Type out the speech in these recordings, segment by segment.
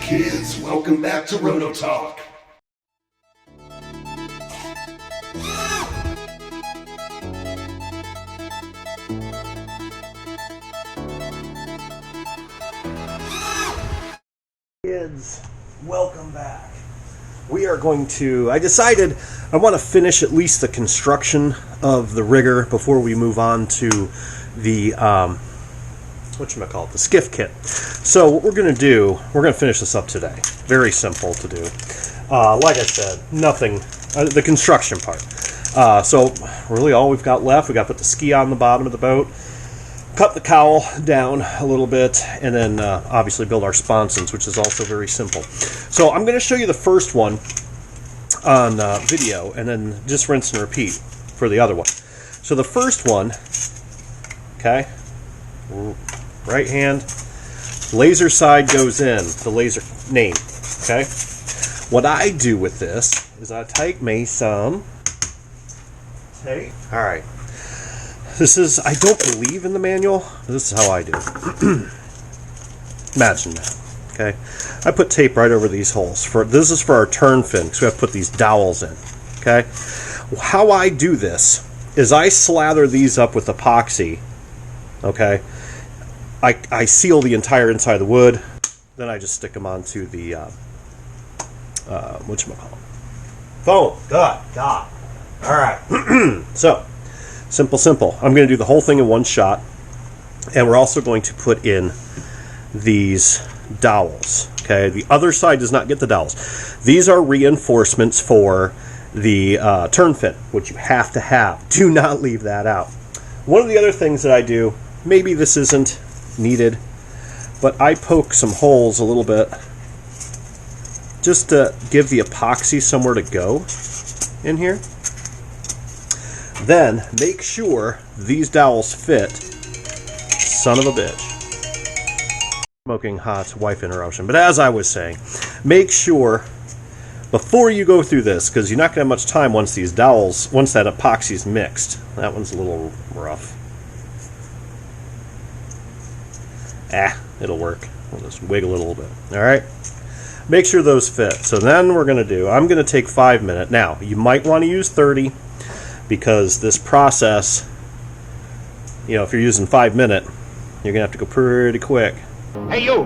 kids, welcome back to Roto Talk. Kids, welcome back. We are going to, I decided I want to finish at least the construction of the rigger before we move on to the, the skiff kit. So what we're going to do, we're going to finish this up today. Very simple to do. Like I said, nothing, the construction part. So really all we've got left, we got to put the ski on the bottom of the boat, cut the cowl down a little bit, and then obviously build our sponsons, which is also very simple. So I'm going to show you the first one on video, and then just rinse and repeat for the other one. So the first one, okay, right hand, laser side goes in, the laser name, okay? What I do with this is I take me some tape. All right. This is, I don't believe in the manual. This is how I do it. Imagine that. Okay. I put tape right over these holes. This is for our turn fin, because we have to put these dowels in. Okay. How I do this is I slather these up with epoxy. Okay. I seal the entire inside of the wood. Then I just stick them onto the whatchamacallit? Foam. God. All right. So. Simple. I'm going to do the whole thing in one shot, and we're also going to put in these dowels. Okay, the other side does not get the dowels. These are reinforcements for the turn fin, which you have to have. Do not leave that out. One of the other things that I do, maybe this isn't needed, but I poke some holes a little bit just to give the epoxy somewhere to go in here. Then make sure these dowels fit. Son of a bitch. Smoking hot, wife interruption. But as I was saying, make sure before you go through this, because you're not going to have much time once these dowels, once that epoxy is mixed. That one's a little rough. It'll work. We'll just wiggle it a little bit. All right. Make sure those fit. So then we're going to do, I'm going to take 5 minutes. Now, you might want to use 30. Because this process, if you're using 5 minutes, you're going to have to go pretty quick. Hey, you!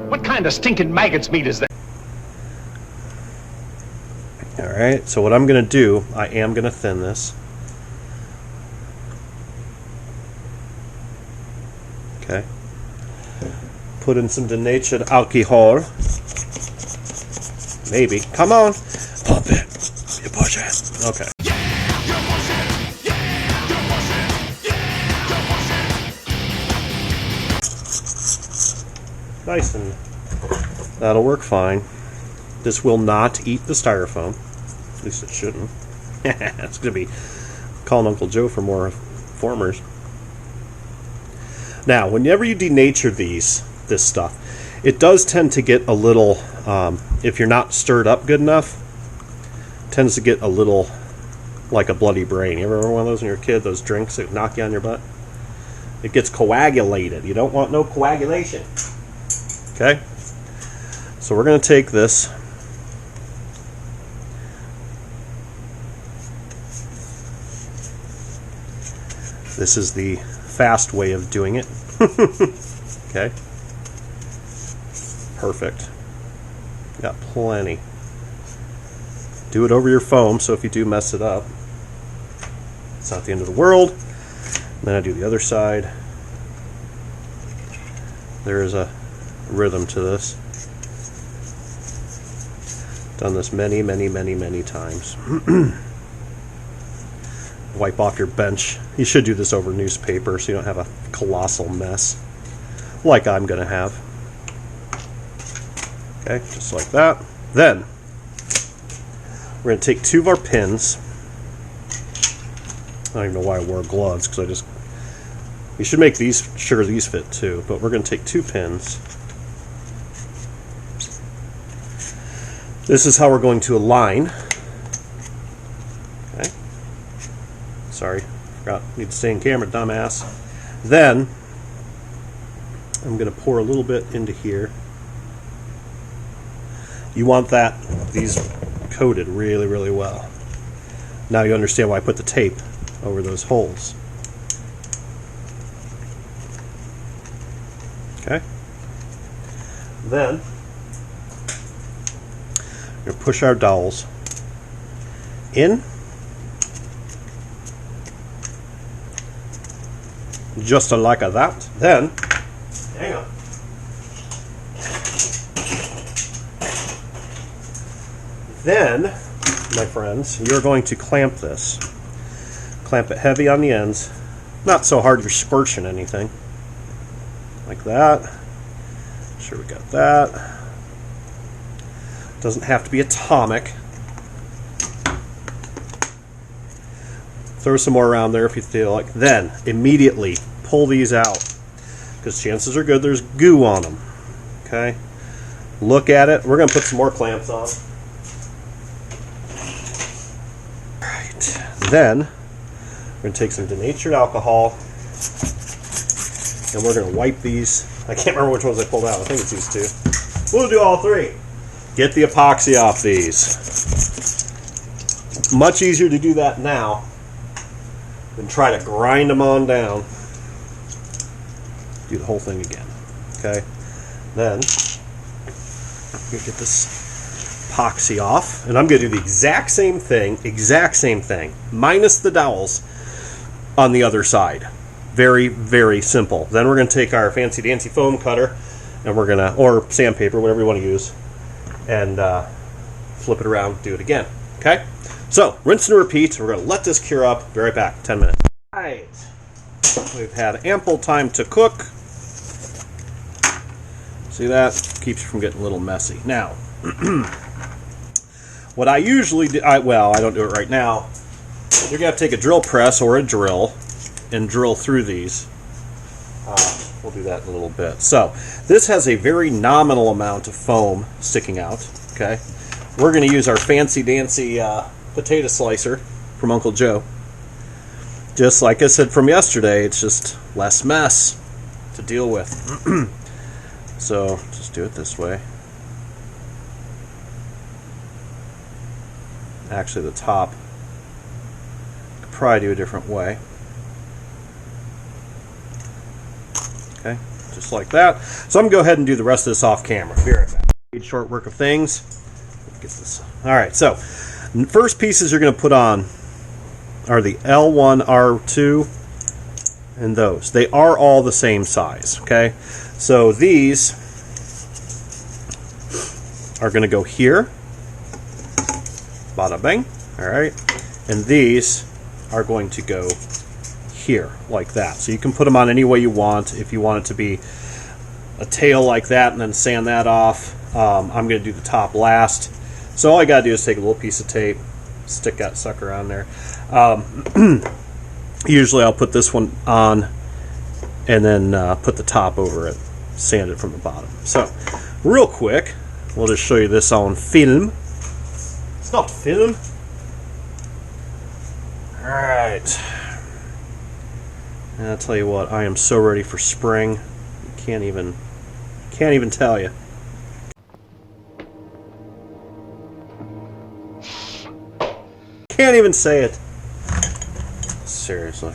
What kind of stinking maggot's meat is that? Alright, so what I'm going to do, I am going to thin this. Okay. Put in some denatured alcohol. Maybe. Come on! Pump it! You push it! Okay. Nice, and that'll work fine. This will not eat the styrofoam. At least it shouldn't. It's going to be calling Uncle Joe for more formers. Now, whenever you denature this stuff, it does tend to get a little, if you're not stirred up good enough, tends to get a little like a bloody brain. You ever remember one of those when you were a kid, those drinks that knock you on your butt? It gets coagulated. You don't want no coagulation. Okay, so we're going to take this, this is the fast way of doing it. Okay, perfect, got plenty. Do it over your foam, so if you do mess it up, it's not the end of the world. And then I do the other side. There is a rhythm to this. Done this many times. Wipe off your bench. You should do this over newspaper so you don't have a colossal mess like I'm gonna have. Okay, just like that. Then we're gonna take 2 of our pins. I don't even know why I wore gloves, because you should make sure these fit too, but we're gonna take 2 pins. This is how we're going to align. Okay. Sorry, forgot. Need to stay in camera, dumbass. Then I'm going to pour a little bit into here. You want these coated really, really well. Now you understand why I put the tape over those holes. Okay. Then we're going to push our dowels in. Just like that. Then, hang on. Then, my friends, you're going to clamp this. Clamp it heavy on the ends. Not so hard you're scorching anything. Like that. Sure we got that. Doesn't have to be atomic. Throw some more around there if you feel like. Then, immediately pull these out, because chances are good there's goo on them. Okay? Look at it. We're going to put some more clamps on. Alright. Then, we're going to take some denatured alcohol, and we're going to wipe these. I can't remember which ones I pulled out. I think it's these two. We'll do all three. Get the epoxy off these. Much easier to do that now than try to grind them on down. Do the whole thing again. Okay? Then, you get this epoxy off, and I'm going to do the exact same thing, minus the dowels on the other side. Very, very simple. Then we're going to take our fancy dancy foam cutter, and we're going to, or sandpaper, whatever you want to use, and flip it around, do it again. Okay? So, rinse and repeat. We're going to let this cure up. Be right back. 10 minutes. Alright. We've had ample time to cook. See that? Keeps you from getting a little messy. Now, what I usually do, well, I don't do it right now. You're going to have to take a drill press or a drill and drill through these. We'll do that in a little bit. So, this has a very nominal amount of foam sticking out. Okay? We're going to use our fancy dancy potato slicer from Uncle Joe. Just like I said from yesterday, it's just less mess to deal with. So just do it this way. Actually, the top could probably do a different way. Okay, just like that. So I'm going to go ahead and do the rest of this off camera. Be right back. Short work of things. Get this. All right, so first pieces you're going to put on are the L1, R2, and those. They are all the same size, okay? So these are going to go here. Bada bang. All right. And these are going to go here, like that. So you can put them on any way you want. If you want it to be a tail like that and then sand that off, I'm going to do the top last. So all I got to do is take a little piece of tape, stick that sucker on there. Usually I'll put this one on and then put the top over it, sand it from the bottom. So real quick, we'll just show you this on film. It's not film. Alright. And I'll tell you what, I am so ready for spring. Can't even tell you. Can't even say it. Seriously.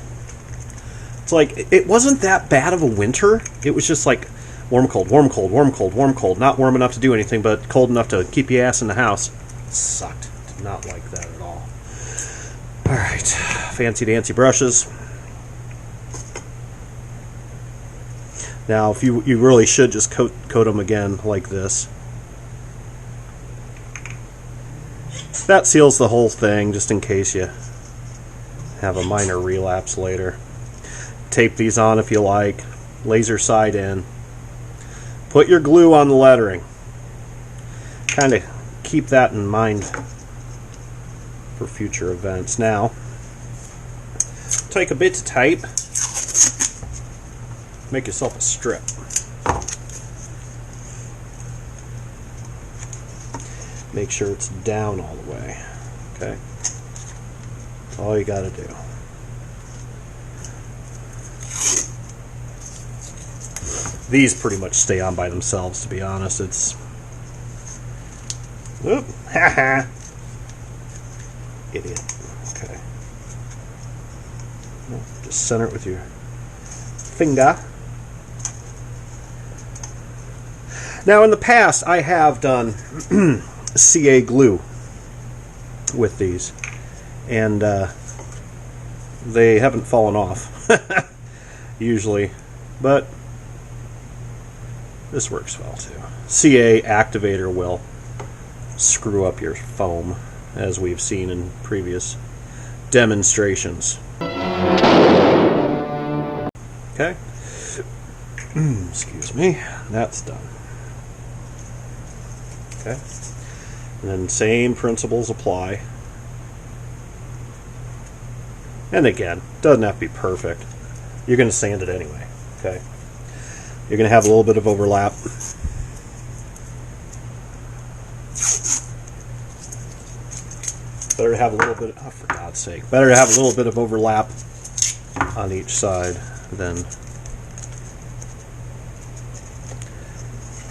It's like, it wasn't that bad of a winter. It was just like warm, cold, warm, cold, warm, cold, warm, cold. Not warm enough to do anything, but cold enough to keep your ass in the house. It sucked. Did not like that at all. Alright. Fancy dancy brushes. Now, if you really should just coat them again like this. That seals the whole thing, just in case you have a minor relapse later. Tape these on if you like. Laser side in. Put your glue on the lettering. Kind of keep that in mind for future events. Now, take a bit of tape. Make yourself a strip. Make sure it's down all the way. Okay? That's all you got to do. These pretty much stay on by themselves, to be honest. Oop, haha. Idiot. Okay. No, just center it with your finger. Now, in the past, I have done CA glue with these, and they haven't fallen off, usually, but this works well, too. CA activator will screw up your foam, as we've seen in previous demonstrations. Okay. Excuse me. That's done. Okay. And then same principles apply. And again, doesn't have to be perfect. You're going to sand it anyway. Okay. You're going to have a little bit of overlap. Better to have a little bit, oh, for God's sake, better to have a little bit of overlap on each side than,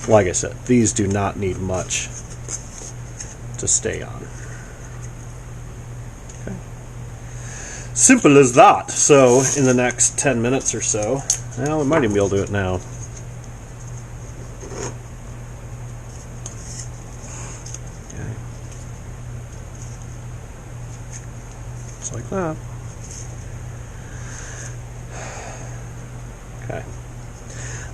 like I said, these do not need much to stay on. Okay. Simple as that. So in the next 10 minutes or so, well, we might even be able to do it now. Like that. Okay.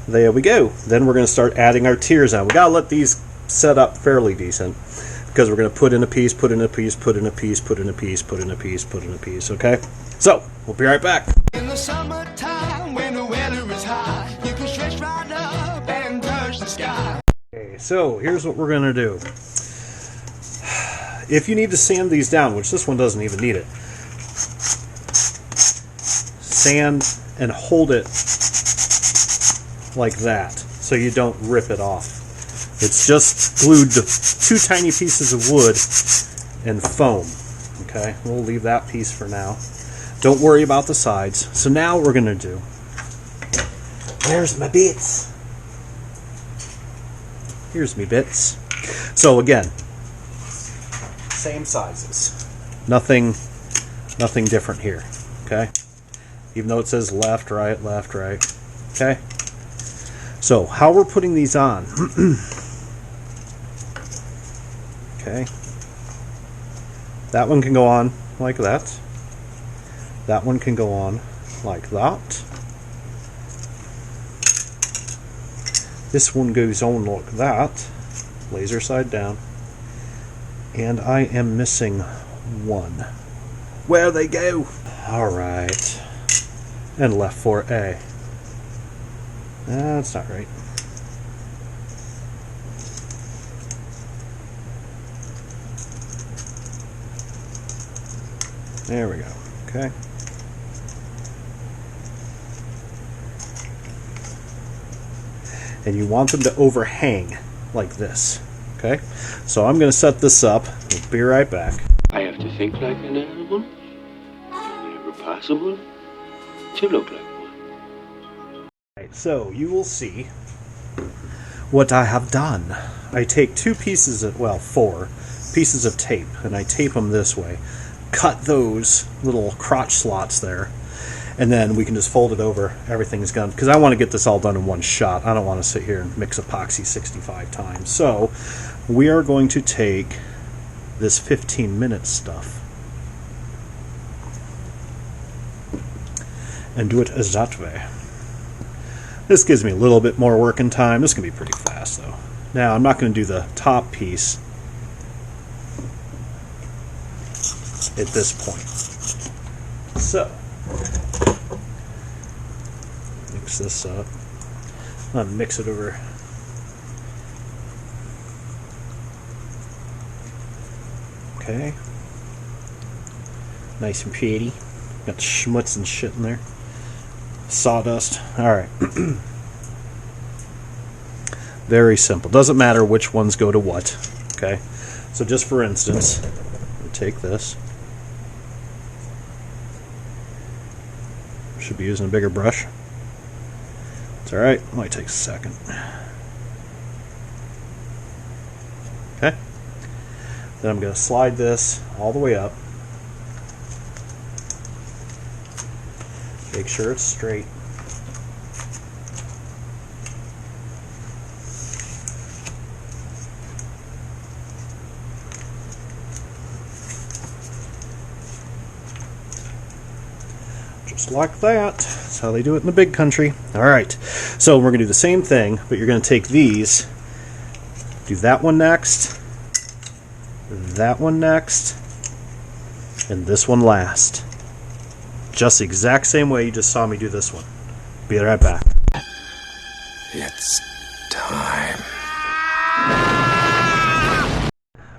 There we go. Then we're going to start adding our tiers on. We got to let these set up fairly decent because we're going to put in a piece, put in a piece, put in a piece, put in a piece, put in a piece, put in a piece. Okay? So, we'll be right back. In the summertime when the weather is high, you can stretch right up and touch the sky. Okay, so here's what we're going to do. If you need to sand these down, which this one doesn't even need it, sand and hold it like that so you don't rip it off. It's just glued to 2 tiny pieces of wood and foam. Okay, we'll leave that piece for now. Don't worry about the sides. So now what we're going to do, where's my bits? Here's me bits. So again, same sizes. Nothing different here. Okay? Even though it says left, right. Okay? So, how we're putting these on. Okay. That one can go on like that. That one can go on like that. This one goes on like that. Laser side down. And I am missing one. Where they go? Alright. And left for A. That's not right. There we go. Okay. And you want them to overhang like this. Okay? So I'm going to set this up. We'll be right back. I have to think like an animal, whenever possible, to look like one. Right, so you will see what I have done. I take 2 pieces of, well, 4 pieces of tape, and I tape them this way. Cut those little crotch slots there, and then we can just fold it over. Everything's done, because I want to get this all done in one shot. I don't want to sit here and mix epoxy 65 times. So we are going to take this 15-minute stuff and do it as that way. This gives me a little bit more working time. This is going to be pretty fast, though. Now, I'm not going to do the top piece at this point. So, mix this up. I'm going to mix it over. Okay. Nice and pretty. Got schmutz and shit in there. Sawdust. Alright. Very simple. Doesn't matter which ones go to what. Okay. So just for instance, we'll take this. Should be using a bigger brush. It's alright. Might take a second. Okay. Then I'm going to slide this all the way up. Make sure it's straight. Just like that. That's how they do it in the big country. Alright, so we're going to do the same thing, but you're going to take these, do that one next, that one next, and this one last. Just the exact same way you just saw me do this one. Be right back. It's time.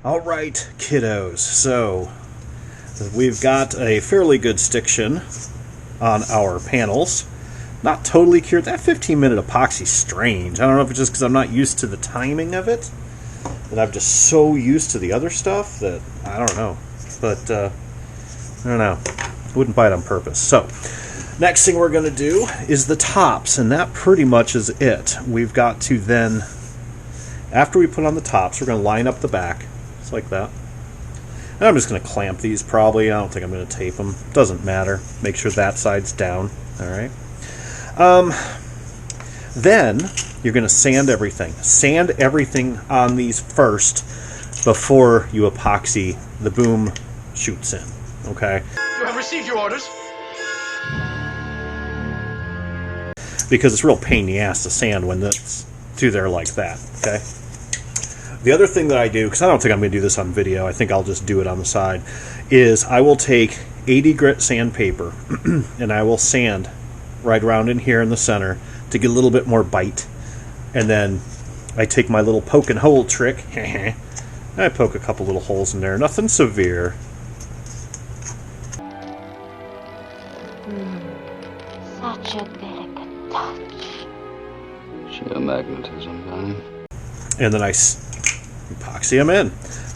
Alright, kiddos, so we've got a fairly good stiction on our panels. Not totally cured. That 15-minute epoxy's strange. I don't know if it's just because I'm not used to the timing of it, and I'm just so used to the other stuff that I don't know. But I don't know. Wouldn't buy it on purpose. So next thing we're going to do is the tops, and that pretty much is it. We've got to then, after we put on the tops, we're going to line up the back, just like that. And I'm just going to clamp these probably. I don't think I'm going to tape them. Doesn't matter. Make sure that side's down. Alright. Then you're going to sand everything. Sand everything on these first before you epoxy the boom chutes in. Okay? You have received your orders. Because it's a real pain in the ass to sand when it's through there like that. Okay? The other thing that I do, because I don't think I'm going to do this on video, I think I'll just do it on the side, is I will take 80 grit sandpaper and I will sand right around in here in the center to get a little bit more bite. And then I take my little poke and hole trick, and I poke a couple little holes in there. Nothing severe. Such a delicate touch. Sheer magnetism, Bonnie. And then I epoxy them in.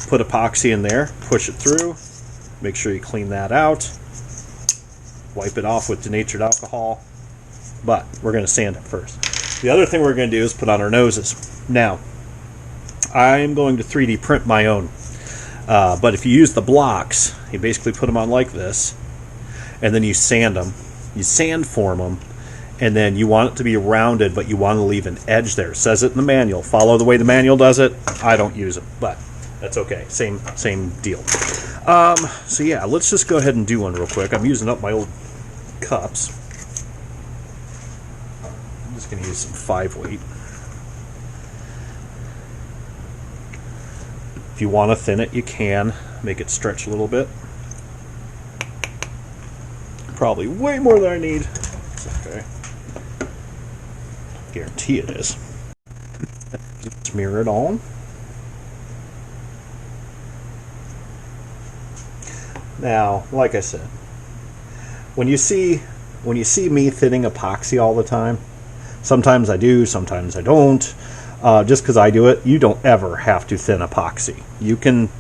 Put epoxy in there, push it through, make sure you clean that out, wipe it off with denatured alcohol, but we're going to sand it first. The other thing we're going to do is put on our noses. Now, I'm going to 3D print my own, but if you use the blocks, you basically put them on like this, and then you sand them, you sand form them, and then you want it to be rounded, but you want to leave an edge there. It says it in the manual. Follow the way the manual does it. I don't use it, but that's okay. Same deal. So yeah, let's just go ahead and do one real quick. I'm using up my old cups. I'm just going to use some 5-weight. If you want to thin it, you can. Make it stretch a little bit. Probably way more than I need. It's okay. Guarantee it is. Smear it on. Now, like I said, when you see me thinning epoxy all the time, sometimes I do, sometimes I don't. Just because I do it, you don't ever have to thin epoxy. You can.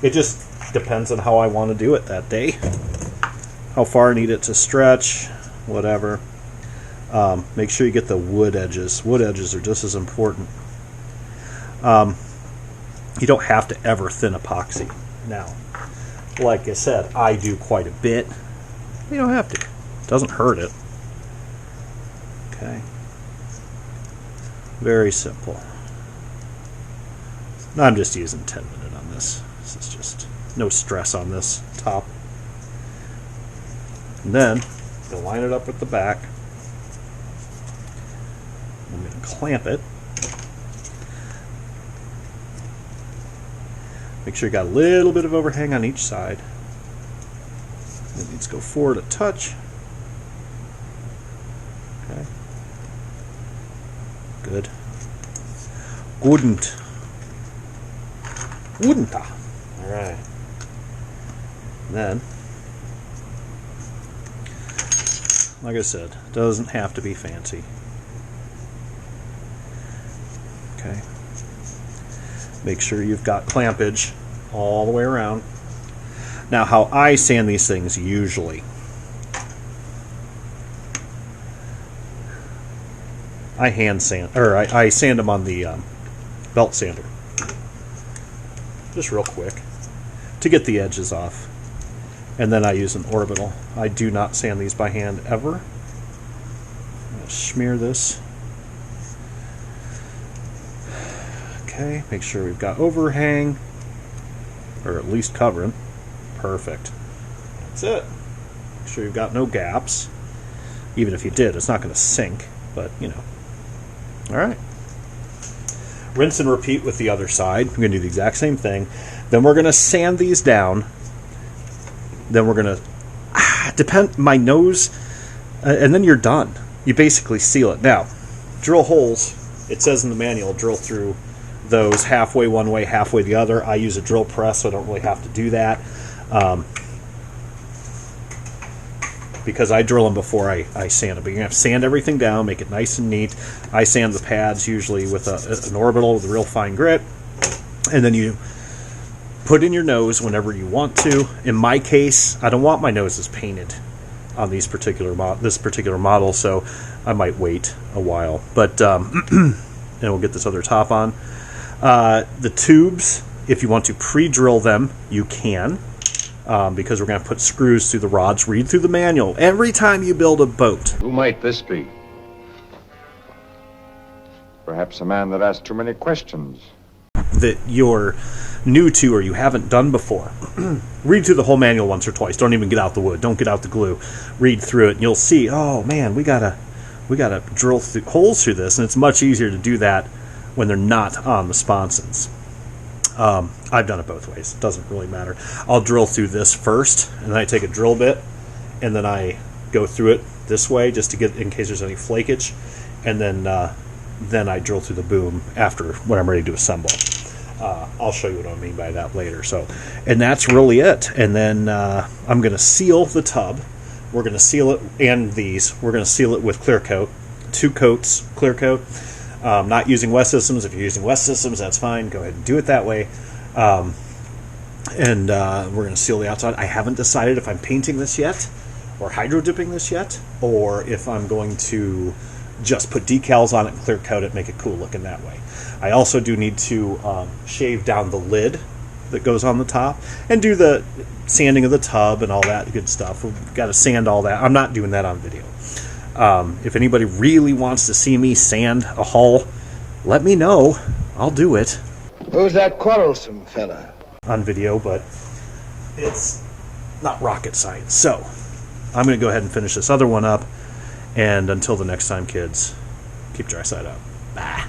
It just depends on how I want to do it that day. How far I need it to stretch, whatever. Make sure you get the wood edges. Wood edges are just as important. You don't have to ever thin epoxy. Now, like I said, I do quite a bit. You don't have to. It doesn't hurt it. Okay. Very simple. I'm just using 10-minute on this. This is just no stress on this top. And then you'll line it up with the back. I'm going to clamp it. Make sure you got a little bit of overhang on each side. It needs to go forward a touch. Okay. Good. Wouldn't. Alright. Then, like I said, doesn't have to be fancy. Okay. Make sure you've got clampage all the way around. Now, how I sand these things usually, I hand sand, or I sand them on the belt sander. just real quick, to get the edges off. And then I use an orbital. I do not sand these by hand ever. I'm going to smear this. Okay, make sure we've got overhang, or at least covering. Perfect. That's it. Make sure you've got no gaps. Even if you did, it's not going to sink, but you know. Alright. Rinse and repeat with the other side. We're going to do the exact same thing. Then we're going to sand these down. Then we're going to my nose, and then you're done. You basically seal it. Now, drill holes. It says in the manual, drill through those halfway one way, halfway the other. I use a drill press, so I don't really have to do that. Because I drill them before I sand them. But you're going to have to sand everything down, make it nice and neat. I sand the pads usually with an orbital with a real fine grit. And then you put in your nose whenever you want to. In my case, I don't want my noses painted on this particular model, so I might wait a while. But and we'll get this other top on. The tubes, if you want to pre-drill them, you can. Because we're going to put screws through the rods. Read through the manual every time you build a boat. Who might this be? Perhaps a man that asks too many questions. That you're new to or you haven't done before. Read through the whole manual once or twice. Don't even get out the wood. Don't get out the glue. Read through it and you'll see, oh man, we gotta drill holes through this, and it's much easier to do that when they're not on the sponsons. I've done it both ways. It doesn't really matter. I'll drill through this first, and then I take a drill bit, and then I go through it this way just to get in case there's any flakage, and then I drill through the boom after when I'm ready to assemble. I'll show you what I mean by that later. So, and that's really it. And then I'm going to seal the tub. We're going to seal it, and these. We're going to seal it with clear coat. 2 coats clear coat. Not using West Systems. If you're using West Systems, that's fine. Go ahead and do it that way. And we're going to seal the outside. I haven't decided if I'm painting this yet, or hydro dipping this yet, or if I'm going to just put decals on it and clear coat it, make it cool looking that way. I also do need to shave down the lid that goes on the top and do the sanding of the tub and all that good stuff. We've got to sand all that. I'm not doing that on video. If anybody really wants to see me sand a hull, let me know. I'll do it. Who's that quarrelsome fella? On video, but it's not rocket science. So, I'm going to go ahead and finish this other one up. And until the next time, kids, keep dry side up. Bye.